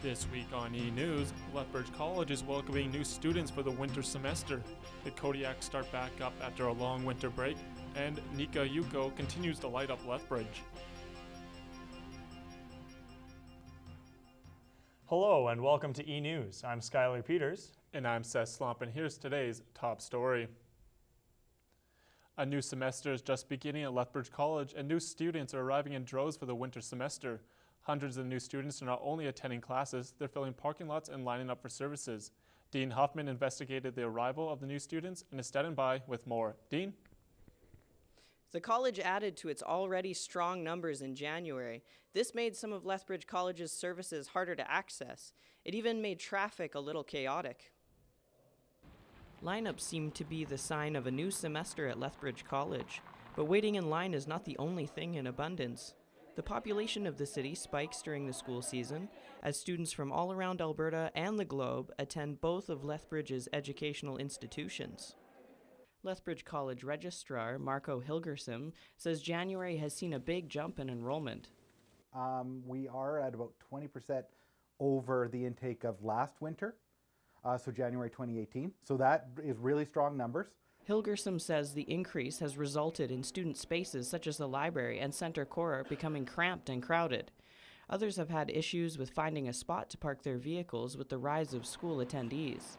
This week on eNEWS, Lethbridge College is welcoming new students for the winter semester. The Kodiaks start back up after a long winter break, and Nika Yuko continues to light up Lethbridge. Hello and welcome to eNEWS. I'm Skylar Peters. And I'm Seth Slomp, and here's today's top story. A new semester is just beginning at Lethbridge College, and new students are arriving in droves for the winter semester. Hundreds of new students are not only attending classes, they're filling parking lots and lining up for services. Dean Huffman investigated the arrival of the new students and is standing by with more. Dean? The college added to its already strong numbers in January. This made some of Lethbridge College's services harder to access. It even made traffic a little chaotic. Lineups seem to be the sign of a new semester at Lethbridge College, but waiting in line is not the only thing in abundance. The population of the city spikes during the school season as students from all around Alberta and the globe attend both of Lethbridge's educational institutions. Lethbridge College Registrar Marco Hilgerson says January has seen a big jump in enrollment. We are at about 20% over the intake of last winter, so January 2018. So that is really strong numbers. Hilgerson says the increase has resulted in student spaces such as the library and center core becoming cramped and crowded. Others have had issues with finding a spot to park their vehicles with the rise of school attendees.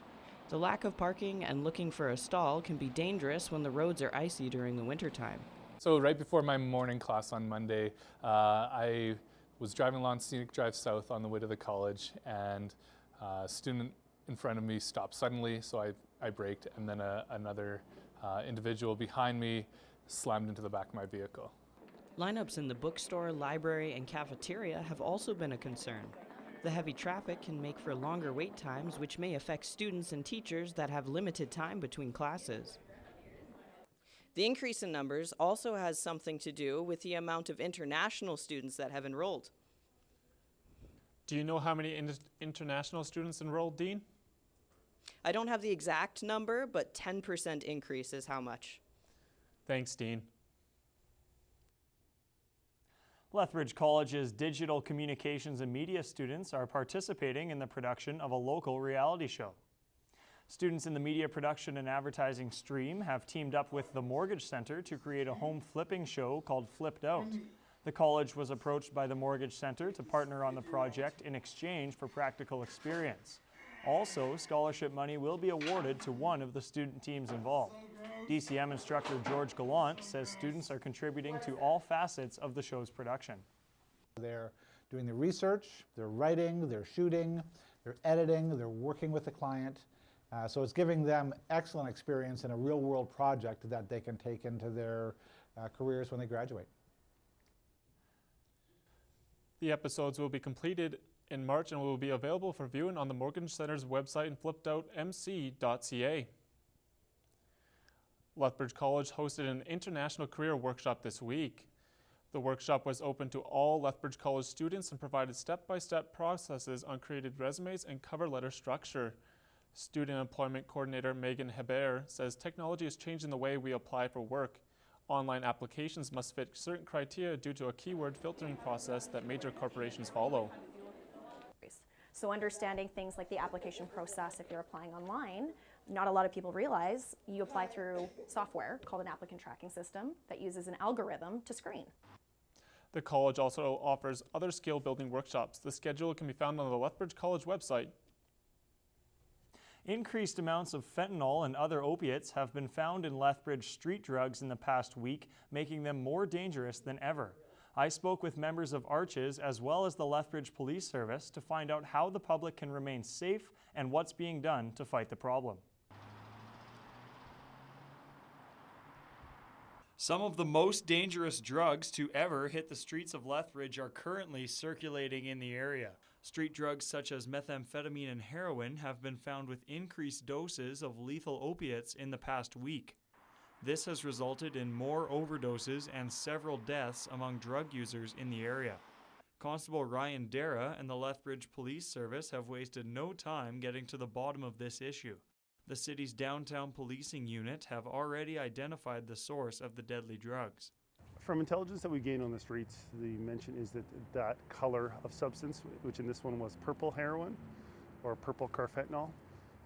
The lack of parking and looking for a stall can be dangerous when the roads are icy during the wintertime. So right before my morning class on Monday, I was driving along Scenic Drive South on the way to the college, and a student in front of me stopped suddenly, so I braked, and then another individual behind me slammed into the back of my vehicle. Lineups in the bookstore, library, and cafeteria have also been a concern. The heavy traffic can make for longer wait times, which may affect students and teachers that have limited time between classes. The increase in numbers also has something to do with the amount of international students that have enrolled. Do you know how many international students enrolled, Dean? I don't have the exact number, but 10% increase is how much. Thanks, Dean. Lethbridge College's digital communications and media students are participating in the production of a local reality show. Students in the media production and advertising stream have teamed up with the Mortgage Center to create a home flipping show called Flipped Out. The college was approached by the Mortgage Center to partner on the project in exchange for practical experience. Also, scholarship money will be awarded to one of the student teams involved. DCM instructor George Gallant says students are contributing to all facets of the show's production. They're doing the research, they're writing, they're shooting, they're editing, they're working with the client. So it's giving them excellent experience in a real-world project that they can take into their careers when they graduate. The episodes will be completed in March and will be available for viewing on the Mortgage Center's website and flippedoutmc.ca. Lethbridge College hosted an international career workshop this week. The workshop was open to all Lethbridge College students and provided step-by-step processes on created resumes and cover letter structure. Student Employment Coordinator Megan Hebert says technology is changing the way we apply for work. Online applications must fit certain criteria due to a keyword filtering process that major corporations follow. So understanding things like the application process, if you're applying online, not a lot of people realize you apply through software called an applicant tracking system that uses an algorithm to screen. The college also offers other skill building workshops. The schedule can be found on the Lethbridge College website. Increased amounts of fentanyl and other opiates have been found in Lethbridge street drugs in the past week, making them more dangerous than ever. I spoke with members of Arches as well as the Lethbridge Police Service to find out how the public can remain safe and what's being done to fight the problem. Some of the most dangerous drugs to ever hit the streets of Lethbridge are currently circulating in the area. Street drugs such as methamphetamine and heroin have been found with increased doses of lethal opiates in the past week. This has resulted in more overdoses and several deaths among drug users in the area. Constable Ryan Dara and the Lethbridge Police Service have wasted no time getting to the bottom of this issue. The city's downtown policing unit have already identified the source of the deadly drugs. From intelligence that we gain on the streets, the mention is that color of substance, which in this one was purple heroin or purple carfentanil,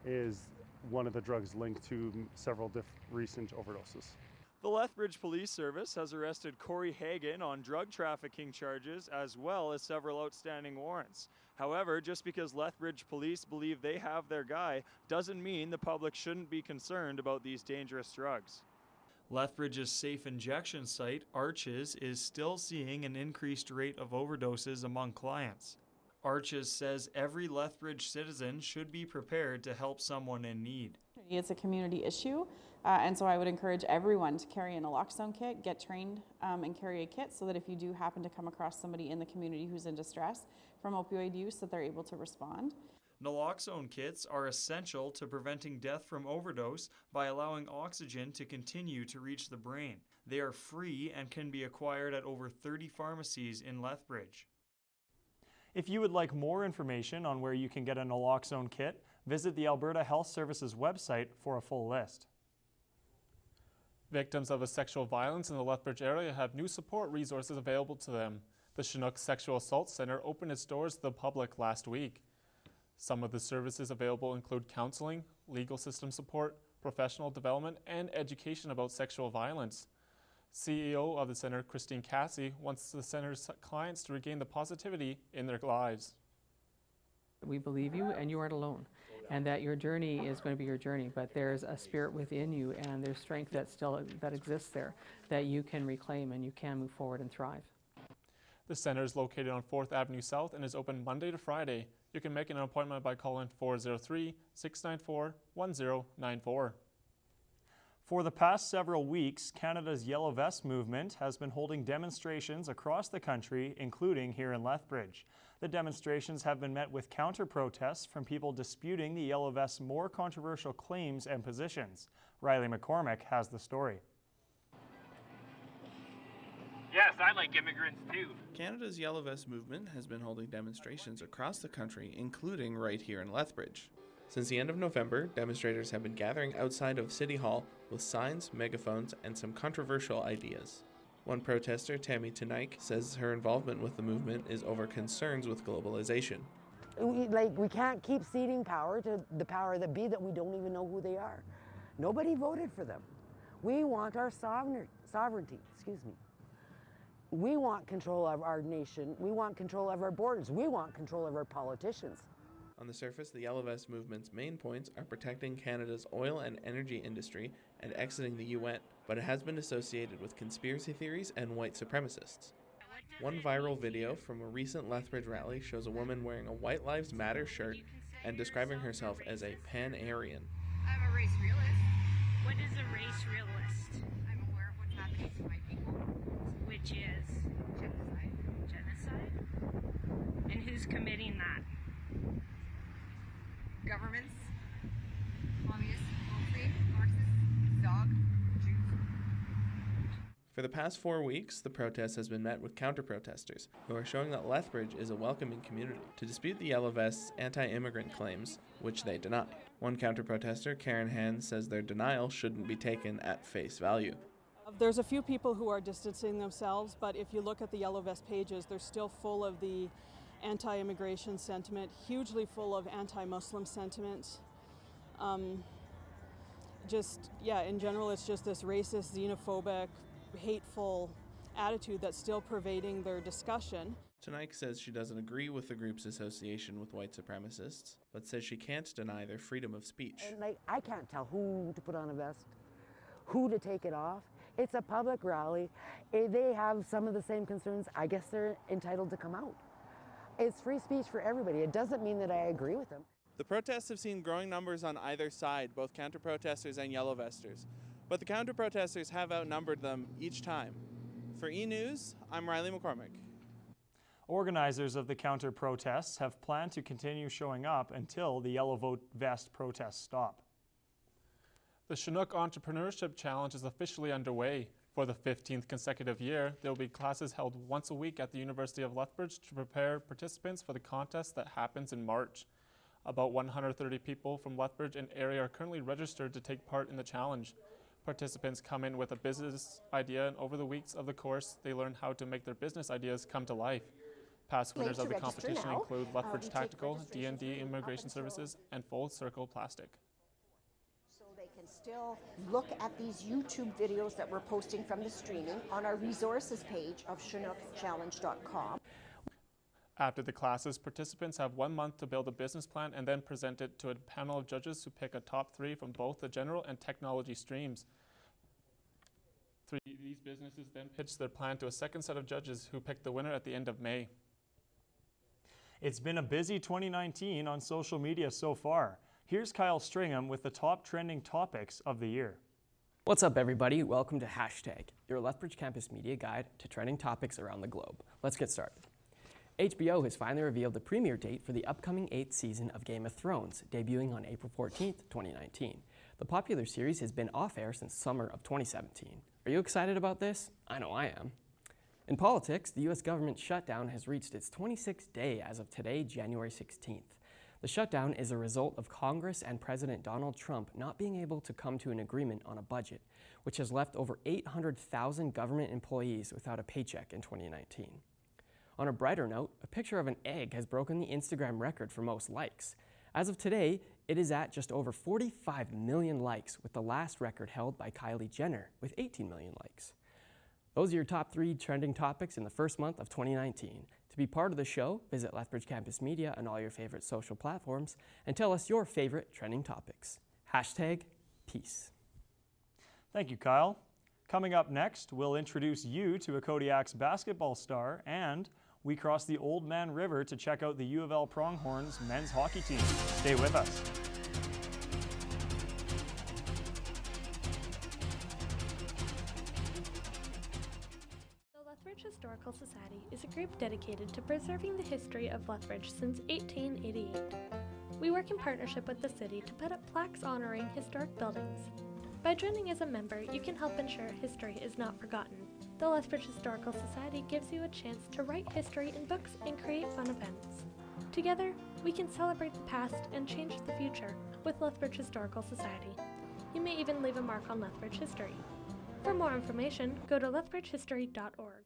is one of the drugs linked to several recent overdoses. The Lethbridge Police Service has arrested Corey Hagan on drug trafficking charges as well as several outstanding warrants. However, just because Lethbridge police believe they have their guy doesn't mean the public shouldn't be concerned about these dangerous drugs. Lethbridge's safe injection site, Arches, is still seeing an increased rate of overdoses among clients. Arches says every Lethbridge citizen should be prepared to help someone in need. It's a community issue, and so I would encourage everyone to carry a naloxone kit, get trained and carry a kit so that if you do happen to come across somebody in the community who's in distress from opioid use, that they're able to respond. Naloxone kits are essential to preventing death from overdose by allowing oxygen to continue to reach the brain. They are free and can be acquired at over 30 pharmacies in Lethbridge. If you would like more information on where you can get a naloxone kit, visit the Alberta Health Services website for a full list. Victims of sexual violence in the Lethbridge area have new support resources available to them. The Chinook Sexual Assault Center opened its doors to the public last week. Some of the services available include counseling, legal system support, professional development, and education about sexual violence. CEO of the center, Christine Cassie, wants the center's clients to regain the positivity in their lives. We believe you and you aren't alone, and that your journey is going to be your journey, but there's a spirit within you and there's strength that exists there that you can reclaim and you can move forward and thrive. The center is located on 4th Avenue South and is open Monday to Friday. You can make an appointment by calling 403-694-1094. For the past several weeks, Canada's Yellow Vest movement has been holding demonstrations across the country, including here in Lethbridge. The demonstrations have been met with counter-protests from people disputing the Yellow Vest's more controversial claims and positions. Riley McCormick has the story. Yes, I like immigrants too. Canada's Yellow Vest movement has been holding demonstrations across the country, including right here in Lethbridge. Since the end of November, demonstrators have been gathering outside of City Hall with signs, megaphones, and some controversial ideas. One protester, Tammy Tanaik, says her involvement with the movement is over concerns with globalization. We can't keep ceding power to the power that be that we don't even know who they are. Nobody voted for them. We want our sovereignty, We want control of our nation. We want control of our borders. We want control of our politicians. On the surface, the Yellow Vest movement's main points are protecting Canada's oil and energy industry and exiting the UN, but it has been associated with conspiracy theories and white supremacists. One viral video from a recent Lethbridge rally shows a woman wearing a White Lives Matter shirt and describing herself as a Pan-Aryan. I'm a race realist. What is a race realist? I'm aware of what's happening to my people, which is genocide. And who's committing that? Governments, communists, mostly, Marxists, dog, Jews. For the past 4 weeks, the protest has been met with counter-protesters who are showing that Lethbridge is a welcoming community to dispute the Yellow Vests' anti-immigrant claims, which they deny. One counter-protester, Karen Hand, says their denial shouldn't be taken at face value. There's a few people who are distancing themselves, but if you look at the Yellow Vest pages, they're still full of the anti-immigration sentiment, hugely full of anti-Muslim sentiment. In general, it's just this racist, xenophobic, hateful attitude that's still pervading their discussion. Tanaik says she doesn't agree with the group's association with white supremacists, but says she can't deny their freedom of speech. And I can't tell who to put on a vest, who to take it off. It's a public rally. If they have some of the same concerns, I guess they're entitled to come out. It's free speech for everybody. It doesn't mean that I agree with them. The protests have seen growing numbers on either side, both counter-protesters and yellow vesters. But the counter-protesters have outnumbered them each time. For eNEWS, I'm Riley McCormick. Organizers of the counter-protests have planned to continue showing up until the Yellow Vest protests stop. The Chinook Entrepreneurship Challenge is officially underway. For the 15th consecutive year, there will be classes held once a week at the University of Lethbridge to prepare participants for the contest that happens in March. About 130 people from Lethbridge and area are currently registered to take part in the challenge. Participants come in with a business idea, and over the weeks of the course, they learn how to make their business ideas come to life. Past winners of the competition include Lethbridge Tactical, D&D Immigration Services, and Full Circle Plastic. So they can still look at these YouTube videos that we're posting from the streaming on our resources page of chinookchallenge.com. After the classes, participants have 1 month to build a business plan and then present it to a panel of judges who pick a top 3 from both the general and technology streams. These businesses then pitch their plan to a second set of judges who pick the winner at the end of May. It's been a busy 2019 on social media so far. Here's Kyle Stringham with the top trending topics of the year. What's up, everybody? Welcome to Hashtag, your Lethbridge Campus Media guide to trending topics around the globe. Let's get started. HBO has finally revealed the premiere date for the upcoming 8th season of Game of Thrones, debuting on April 14th, 2019. The popular series has been off-air since summer of 2017. Are you excited about this? I know I am. In politics, the U.S. government shutdown has reached its 26th day as of today, January 16th. The shutdown is a result of Congress and President Donald Trump not being able to come to an agreement on a budget, which has left over 800,000 government employees without a paycheck in 2019. On a brighter note, a picture of an egg has broken the Instagram record for most likes. As of today, it is at just over 45 million likes, with the last record held by Kylie Jenner with 18 million likes. Those are your top 3 trending topics in the first month of 2019. To be part of the show, visit Lethbridge Campus Media on all your favorite social platforms and tell us your favorite trending topics. Hashtag peace. Thank you, Kyle. Coming up next, we'll introduce you to a Kodiak's basketball star, and we cross the Old Man River to check out the U of L Pronghorns men's hockey team. Stay with us. The Lethbridge Historical Society is a group dedicated to preserving the history of Lethbridge since 1888. We work in partnership with the city to put up plaques honoring historic buildings. By joining as a member, you can help ensure history is not forgotten. The Lethbridge Historical Society gives you a chance to write history in books and create fun events. Together, we can celebrate the past and change the future with Lethbridge Historical Society. You may even leave a mark on Lethbridge history. For more information, go to lethbridgehistory.org.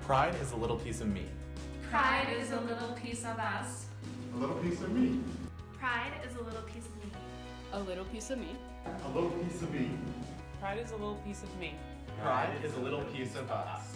Pride is a little piece of me. Pride is a little piece of us. A little piece of me. Pride is a little piece of me. A little piece of me. A little piece of me. Pride is a little piece of me. Pride is a little piece of us.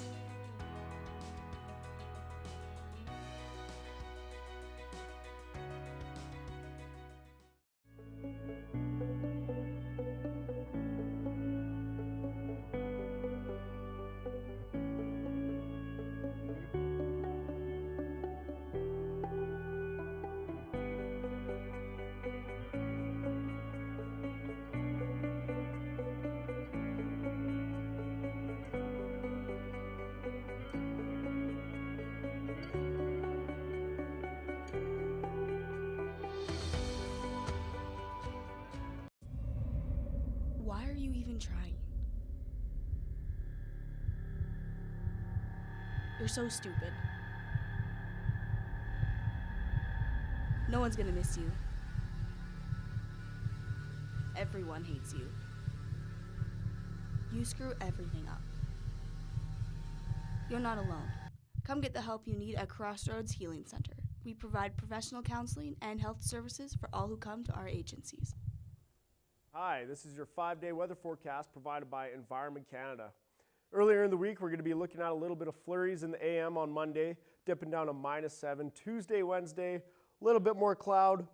Why are you even trying? You're so stupid. No one's gonna miss you. Everyone hates you. You screw everything up. You're not alone. Come get the help you need at Crossroads Healing Center. We provide professional counseling and health services for all who come to our agencies. Hi, this is your 5-day weather forecast provided by Environment Canada. Earlier in the week, we're going to be looking at a little bit of flurries in the AM on Monday, dipping down to -7. Tuesday, Wednesday, a little bit more cloud,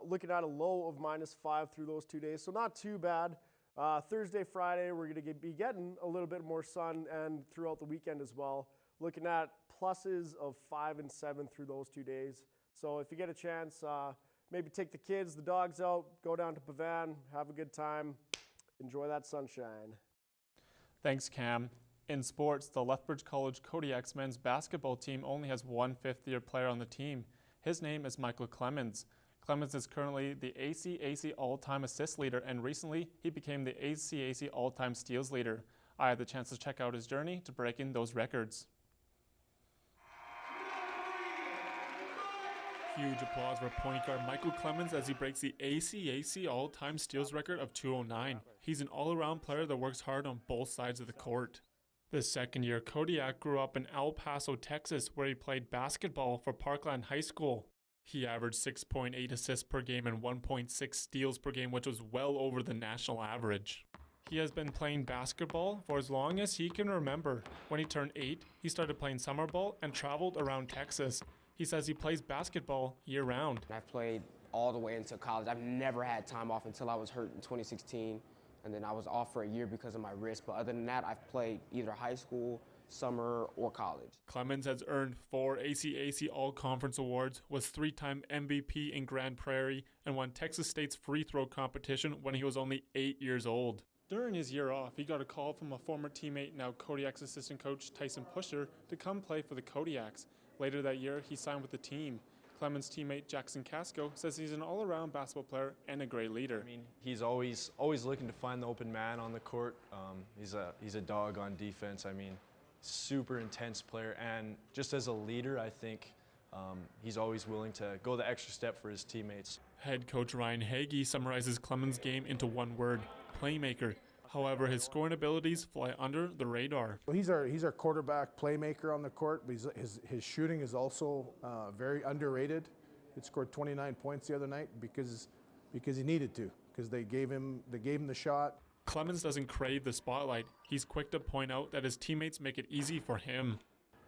looking at a low of -5 through those 2 days, so not too bad. Thursday, Friday, we're going to be getting a little bit more sun, and throughout the weekend as well, looking at pluses of 5 and 7 through those 2 days. So if you get a chance, maybe take the kids, the dogs out, go down to Pavan, have a good time, enjoy that sunshine. Thanks, Cam. In sports, the Lethbridge College Kodiak's men's basketball team only has one fifth-year player on the team. His name is Michael Clemens. Clemens is currently the ACAC all-time assist leader, and recently he became the ACAC all-time steals leader. I had the chance to check out his journey to breaking those records. Huge applause for point guard Michael Clemens as he breaks the ACAC all-time steals record of 209. He's an all-around player that works hard on both sides of the court. The second-year Kodiak grew up in El Paso, Texas, where he played basketball for Parkland High School. He averaged 6.8 assists per game and 1.6 steals per game, which was well over the national average. He has been playing basketball for as long as he can remember. When he turned 8, he started playing summer ball and traveled around Texas. He says he plays basketball year-round. I've played all the way into college. I've never had time off until I was hurt in 2016, and then I was off for a year because of my wrist. But other than that, I've played either high school, summer, or college. Clemens has earned 4 ACAC All-Conference awards, was 3-time MVP in Grand Prairie, and won Texas State's free throw competition when he was only 8 years old. During his year off, he got a call from a former teammate, now Kodiak's assistant coach Tyson Pusher, to come play for the Kodiaks. Later that year, he signed with the team. Clemens' teammate Jackson Casco says he's an all-around basketball player and a great leader. I mean, he's always looking to find the open man on the court. He's a dog on defense. I mean, super intense player, and just as a leader, I think he's always willing to go the extra step for his teammates. Head coach Ryan Hagee summarizes Clemens' game into one word: playmaker. However, his scoring abilities fly under the radar. Well, he's our quarterback playmaker on the court, but his shooting is also very underrated. He scored 29 points the other night because he needed to, because they gave him the shot. Clemens doesn't crave the spotlight. He's quick to point out that his teammates make it easy for him.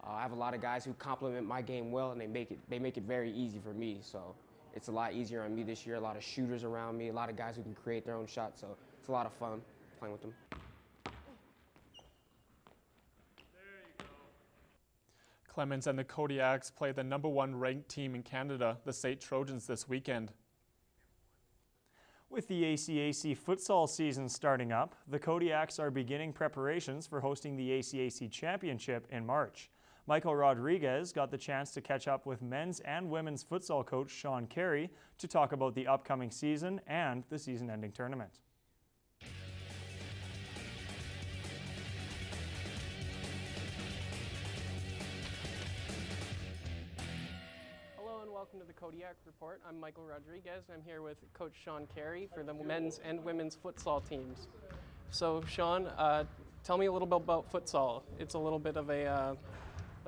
I have a lot of guys who complement my game well, and they make it very easy for me. So it's a lot easier on me this year. A lot of shooters around me, a lot of guys who can create their own shots. So it's a lot of fun playing with them. Clemens and the Kodiaks play the #1 ranked team in Canada, the St. Trojans, this weekend. With the ACAC futsal season starting up, the Kodiaks are beginning preparations for hosting the ACAC Championship in March. Michael Rodriguez got the chance to catch up with men's and women's futsal coach Sean Carey to talk about the upcoming season and the season-ending tournament. Welcome to the Kodiak Report. I'm Michael Rodriguez, and I'm here with Coach Sean Carey for the men's and women's futsal teams. So, Sean, tell me a little bit about futsal. It's a little bit of a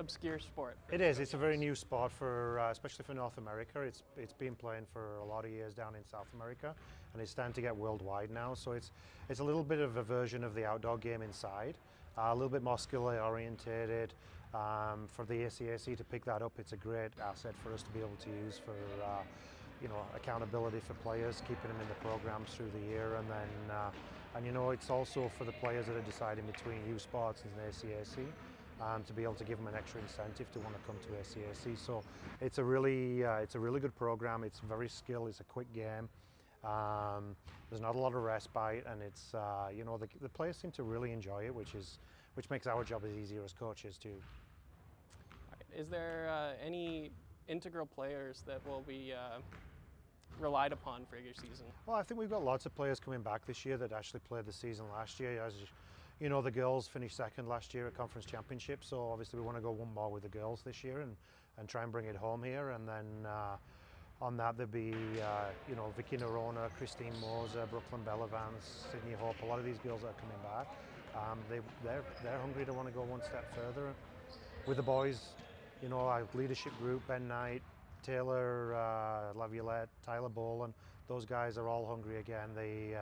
obscure sport. It is. It's a very new sport for, especially for North America. It's been playing for a lot of years down in South America, and it's starting to get worldwide now. So it's a little bit of a version of the outdoor game inside, a little bit more skill orientated. For the ACAC to pick that up, it's a great asset for us to be able to use for accountability for players, keeping them in the programs through the year, and then it's also for the players that are deciding between U Sports and the ACAC to be able to give them an extra incentive to want to come to ACAC. So it's a really good program. It's very skilled. It's a quick game. There's not a lot of respite, and it's the players seem to really enjoy it, which makes our job as easier as coaches too. Is there any integral players that will be relied upon for your season? Well, I think we've got lots of players coming back this year that actually played the season last year. As you know, the girls finished second last year at Conference Championship, so obviously we want to go one more with the girls this year and try and bring it home here. And then on that there'll be Vicky Nerona, Christine Moser, Brooklyn Bellavance, Sydney Hope. A lot of these girls are coming back. They're hungry to want to go one step further. With the boys, our leadership group, Ben Knight, Taylor Laviolette, Tyler Boland, those guys are all hungry again. They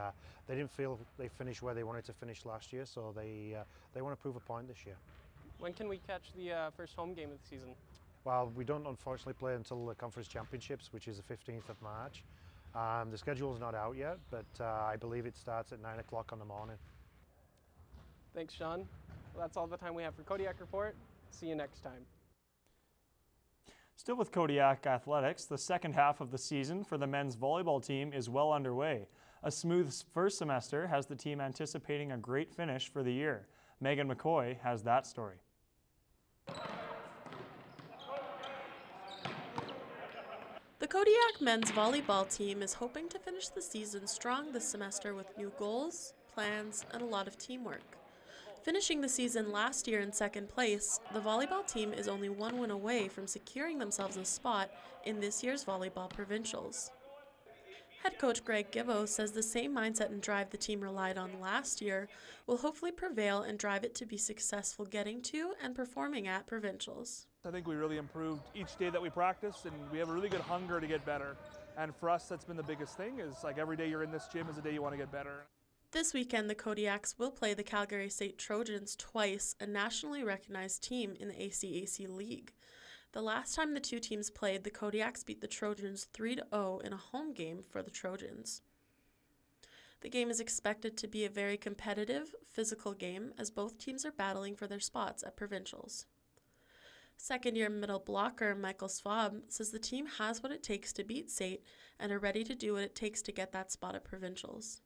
didn't feel they finished where they wanted to finish last year, so they want to prove a point this year. When can we catch the first home game of the season? Well, we don't unfortunately play until the Conference Championships, which is the 15th of March. The schedule's not out yet, but I believe it starts at 9 o'clock in the morning. Thanks, Sean. Well, that's all the time we have for Kodiak Report. See you next time. Still with Kodiak Athletics, the second half of the season for the men's volleyball team is well underway. A smooth first semester has the team anticipating a great finish for the year. Megan McCoy has that story. The Kodiak men's volleyball team is hoping to finish the season strong this semester with new goals, plans, and a lot of teamwork. Finishing the season last year in second place, the volleyball team is only one win away from securing themselves a spot in this year's volleyball provincials. Head coach Greg Gibbo says the same mindset and drive the team relied on last year will hopefully prevail and drive it to be successful getting to and performing at provincials. I think we really improved each day that we practiced, and we have a really good hunger to get better. And for us, that's been the biggest thing, is like every day you're in this gym is a day you want to get better. This weekend, the Kodiaks will play the Calgary State Trojans twice, a nationally recognized team in the ACAC League. The last time the two teams played, the Kodiaks beat the Trojans 3-0 in a home game for the Trojans. The game is expected to be a very competitive, physical game as both teams are battling for their spots at provincials. Second-year middle blocker Michael Swab says the team has what it takes to beat State and are ready to do what it takes to get that spot at provincials.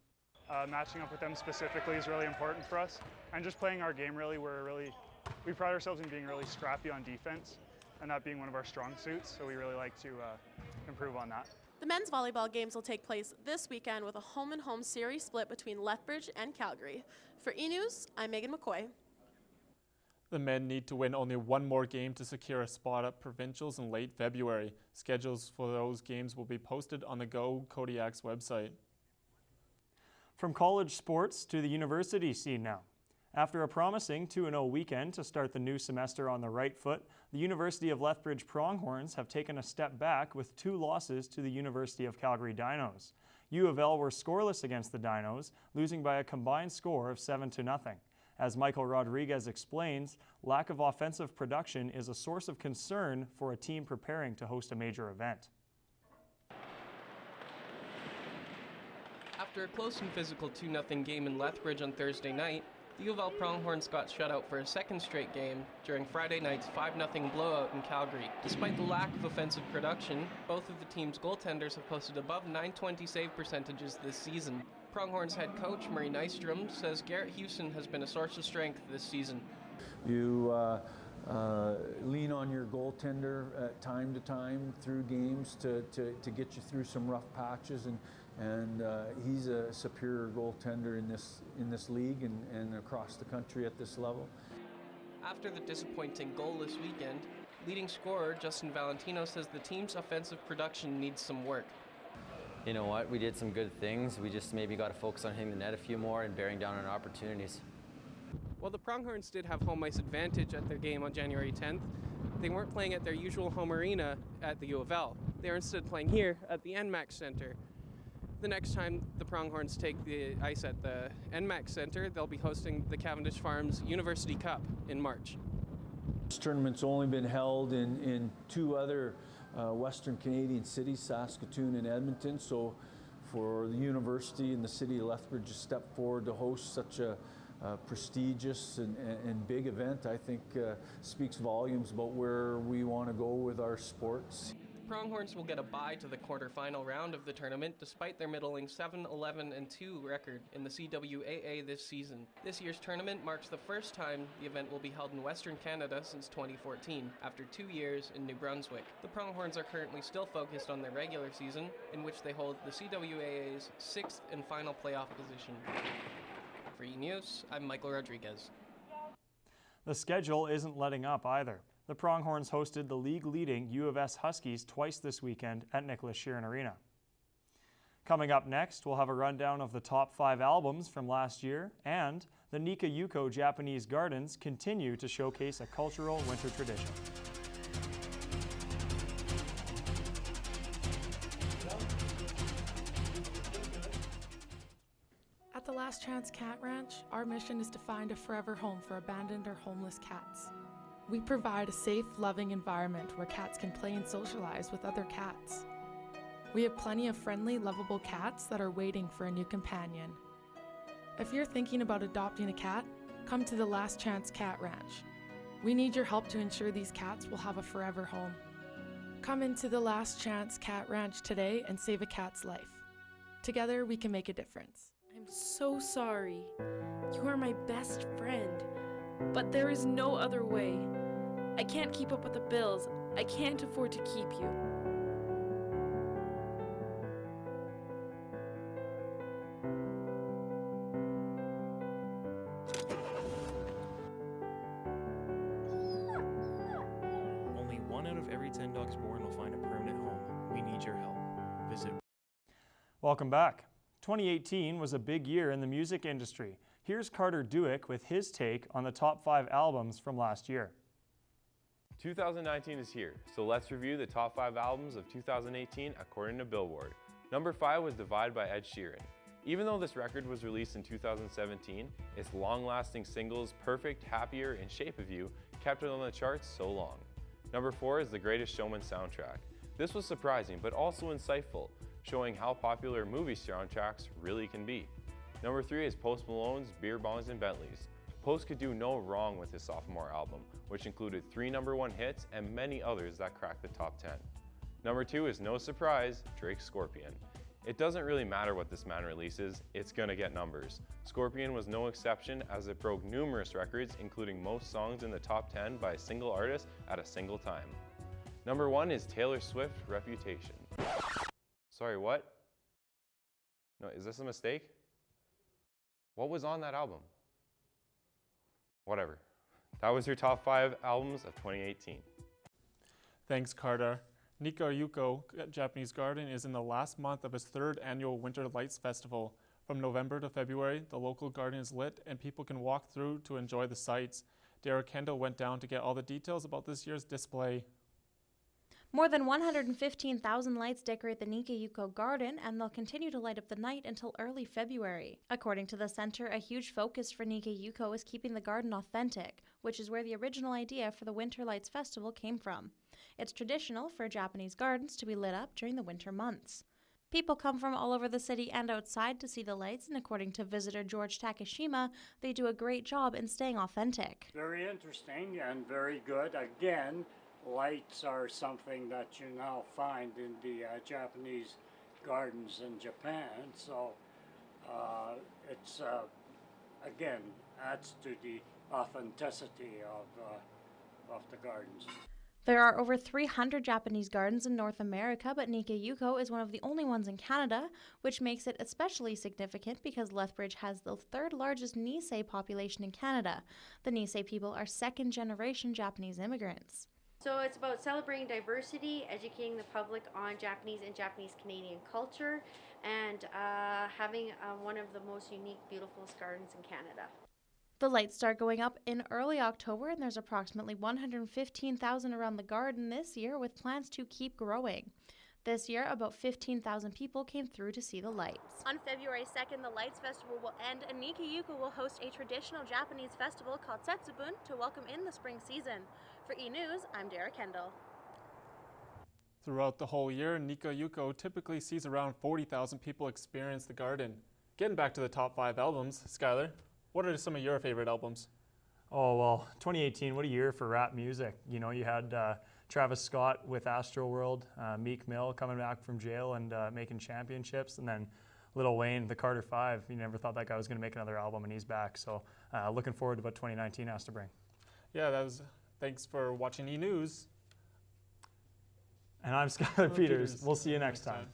Matching up with them specifically is really important for us, and just playing our game really, we pride ourselves in being really scrappy on defense, and that being one of our strong suits, so we really like to improve on that. The men's volleyball games will take place this weekend with a home-and-home series split between Lethbridge and Calgary. For eNEWS, I'm Megan McCoy. The men need to win only one more game to secure a spot at provincials in late February. Schedules for those games will be posted on the Go Kodiaks website. From college sports to the university scene now. After a promising 2-0 weekend to start the new semester on the right foot, the University of Lethbridge Pronghorns have taken a step back with 2 losses to the University of Calgary Dinos. U of L were scoreless against the Dinos, losing by a combined score of 7-0. As Michael Rodriguez explains, lack of offensive production is a source of concern for a team preparing to host a major event. After a close and physical 2-0 game in Lethbridge on Thursday night, the U of L Pronghorns got shut out for a second straight game during Friday night's 5-0 blowout in Calgary. Despite the lack of offensive production, both of the team's goaltenders have posted above .920 save percentages this season. Pronghorns head coach Murray Nystrom says Garrett Hewson has been a source of strength this season. You lean on your goaltender at time to time through games to get you through some rough patches, and he's a superior goaltender in this league and across the country at this level. After the disappointing goal this weekend, leading scorer Justin Valentino says the team's offensive production needs some work. You know what, we did some good things. We just maybe got to focus on hitting the net a few more and bearing down on opportunities. While the Pronghorns did have home ice advantage at their game on January 10th, they weren't playing at their usual home arena at the U of L. They are instead playing here at the eNEWS Center. The next time the Pronghorns take the ice at the eNEWS Center, they'll be hosting the Cavendish Farms University Cup in March. This tournament's only been held in 2 other Western Canadian cities, Saskatoon and Edmonton, so for the university and the city of Lethbridge to step forward to host such a prestigious and big event, I think speaks volumes about where we want to go with our sports. The Pronghorns will get a bye to the quarterfinal round of the tournament despite their middling 7-11-2 record in the CWAA this season. This year's tournament marks the first time the event will be held in Western Canada since 2014, after 2 years in New Brunswick. The Pronghorns are currently still focused on their regular season, in which they hold the CWAA's 6th and final playoff position. For eNEWS, I'm Michael Rodriguez. The schedule isn't letting up either. The Pronghorns hosted the league-leading U of S Huskies twice this weekend at Nicholas Sheeran Arena. Coming up next, we'll have a rundown of the top 5 albums from last year, and the Nika Yuko Japanese Gardens continue to showcase a cultural winter tradition. At the Last Chance Cat Ranch, our mission is to find a forever home for abandoned or homeless cats. We provide a safe, loving environment where cats can play and socialize with other cats. We have plenty of friendly, lovable cats that are waiting for a new companion. If you're thinking about adopting a cat, come to the Last Chance Cat Ranch. We need your help to ensure these cats will have a forever home. Come into the Last Chance Cat Ranch today and save a cat's life. Together, we can make a difference. I'm so sorry. You are my best friend, but there is no other way. I can't keep up with the bills. I can't afford to keep you. Cats and Dogs Born will find a permanent home. We need your help. Visit. Welcome back. 2018 was a big year in the music industry. Here's Carter Duick with his take on the top 5 albums from last year. 2019 is here, so let's review the top 5 albums of 2018 according to Billboard. Number 5 was Divide by Ed Sheeran. Even though this record was released in 2017, its long-lasting singles Perfect, Happier, and Shape of You kept it on the charts so long. Number 4 is The Greatest Showman soundtrack. This was surprising but also insightful, showing how popular movie soundtracks really can be. Number 3 is Post Malone's Beer Bongs and Bentleys. Post could do no wrong with his sophomore album, which included 3 #1 hits and many others that cracked the top 10. Number 2 is no surprise, Drake's Scorpion. It doesn't really matter what this man releases, it's gonna get numbers. Scorpion was no exception as it broke numerous records, including most songs in the top 10 by a single artist at a single time. Number 1 is Taylor Swift, Reputation. Sorry, what? No, is this a mistake? What was on that album? Whatever. That was your top 5 albums of 2018. Thanks, Carter. Nika-Yuko Japanese Garden is in the last month of its 3rd annual Winter Lights Festival. From November to February, the local garden is lit and people can walk through to enjoy the sights. Derek Kendall went down to get all the details about this year's display. More than 115,000 lights decorate the Nika-Yuko Garden, and they'll continue to light up the night until early February. According to the center, a huge focus for Nika-Yuko is keeping the garden authentic, which is where the original idea for the Winter Lights Festival came from. It's traditional for Japanese gardens to be lit up during the winter months. People come from all over the city and outside to see the lights, and according to visitor George Takashima, they do a great job in staying authentic. Very interesting and very good. Again, lights are something that you now find in the Japanese gardens in Japan, so it's again adds to the authenticity of the gardens. There are over 300 Japanese gardens in North America, but Nika-Yuko is one of the only ones in Canada, which makes it especially significant because Lethbridge has the 3rd largest Nisei population in Canada. The Nisei people are 2nd-generation Japanese immigrants. So it's about celebrating diversity, educating the public on Japanese and Japanese Canadian culture, and having one of the most unique, beautiful gardens in Canada. The lights start going up in early October, and there's approximately 115,000 around the garden this year, with plans to keep growing. This year, about 15,000 people came through to see the lights. On February 2nd, the Lights Festival will end, and Nika-Yuko will host a traditional Japanese festival called Setsubun to welcome in the spring season. For eNEWS, I'm Dara Kendall. Throughout the whole year, Nika-Yuko typically sees around 40,000 people experience the garden. Getting back to the top 5 albums, Skylar, what are some of your favorite albums? Oh, well, 2018, what a year for rap music. You know, you had Travis Scott with Astroworld, Meek Mill coming back from jail and making championships, and then Lil Wayne, the Carter 5. You never thought that guy was going to make another album, and he's back. So looking forward to what 2019 has to bring. Yeah, thanks for watching eNEWS. And I'm Skylar Peters. We'll see you next time.